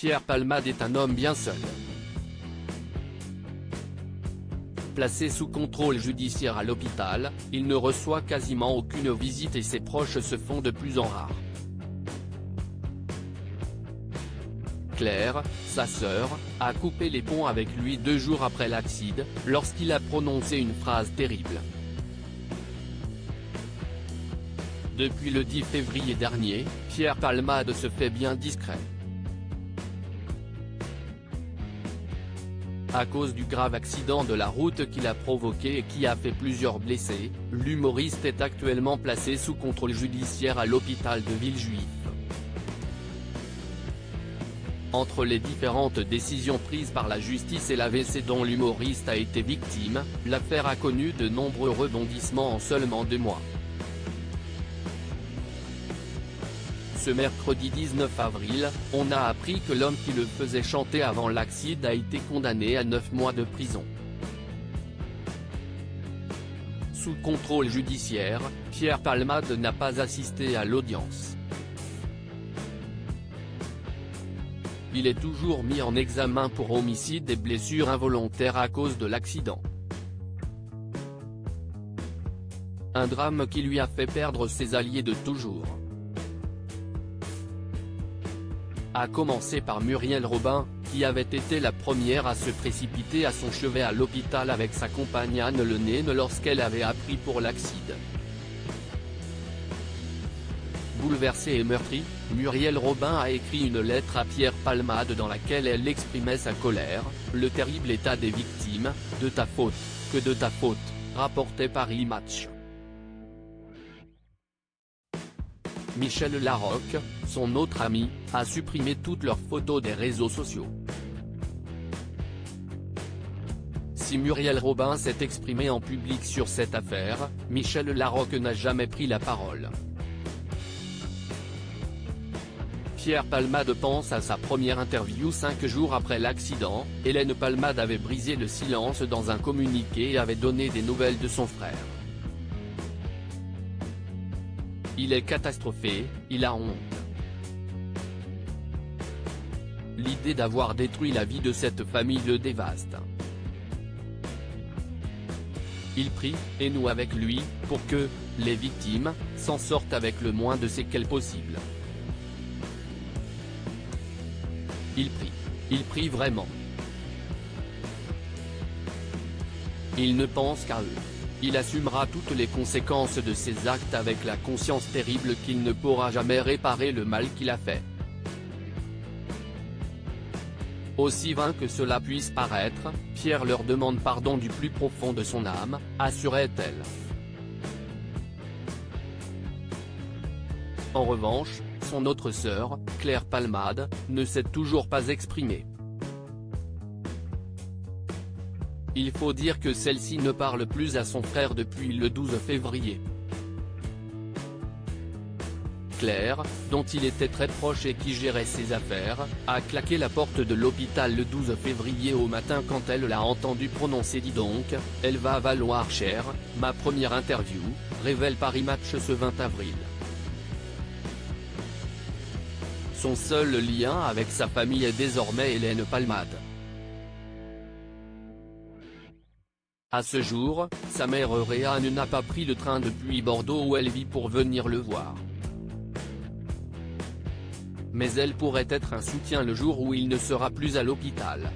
Pierre Palmade est un homme bien seul. Placé sous contrôle judiciaire à l'hôpital, il ne reçoit quasiment aucune visite et ses proches se font de plus en rares. Claire, sa sœur, a coupé les ponts avec lui 2 jours après l'accident, lorsqu'il a prononcé une phrase terrible. Depuis le 10 février dernier, Pierre Palmade se fait bien discret. À cause du grave accident de la route qu'il a provoqué et qui a fait plusieurs blessés, l'humoriste est actuellement placé sous contrôle judiciaire à l'hôpital de Villejuif. Entre les différentes décisions prises par la justice et l'AVC dont l'humoriste a été victime, l'affaire a connu de nombreux rebondissements en seulement 2 mois. Ce mercredi 19 avril, on a appris que l'homme qui le faisait chanter avant l'accident a été condamné à 9 mois de prison. Sous contrôle judiciaire, Pierre Palmade n'a pas assisté à l'audience. Il est toujours mis en examen pour homicide et blessures involontaires à cause de l'accident. Un drame qui lui a fait perdre ses alliés de toujours. A commencer par Muriel Robin, qui avait été la première à se précipiter à son chevet à l'hôpital avec sa compagne Anne Le Naine lorsqu'elle avait appris pour l'accident. Bouleversée et meurtrie, Muriel Robin a écrit une lettre à Pierre Palmade dans laquelle elle exprimait sa colère, le terrible état des victimes, de ta faute, que de ta faute, rapportait Paris Match. Michel Larocque, son autre ami, a supprimé toutes leurs photos des réseaux sociaux. Si Muriel Robin s'est exprimée en public sur cette affaire, Michel Larocque n'a jamais pris la parole. Pierre Palmade pense à sa première interview 5 jours après l'accident. Hélène Palmade avait brisé le silence dans un communiqué et avait donné des nouvelles de son frère. Il est catastrophé, il a honte. L'idée d'avoir détruit la vie de cette famille le dévaste. Il prie, et nous avec lui, pour que les victimes s'en sortent avec le moins de séquelles possible. Il prie vraiment. Il ne pense qu'à eux. Il assumera toutes les conséquences de ses actes avec la conscience terrible qu'il ne pourra jamais réparer le mal qu'il a fait. Aussi vain que cela puisse paraître, Pierre leur demande pardon du plus profond de son âme, assurait-elle. En revanche, son autre sœur, Claire Palmade, ne s'est toujours pas exprimée. Il faut dire que celle-ci ne parle plus à son frère depuis le 12 février. Claire, dont il était très proche et qui gérait ses affaires, a claqué la porte de l'hôpital le 12 février au matin quand elle l'a entendu prononcer « Dis donc, elle va valoir cher, ma première interview », révèle Paris Match ce 20 avril. Son seul lien avec sa famille est désormais Hélène Palmade. À ce jour, sa mère Réanne n'a pas pris le train depuis Bordeaux où elle vit pour venir le voir. Mais elle pourrait être un soutien le jour où il ne sera plus à l'hôpital.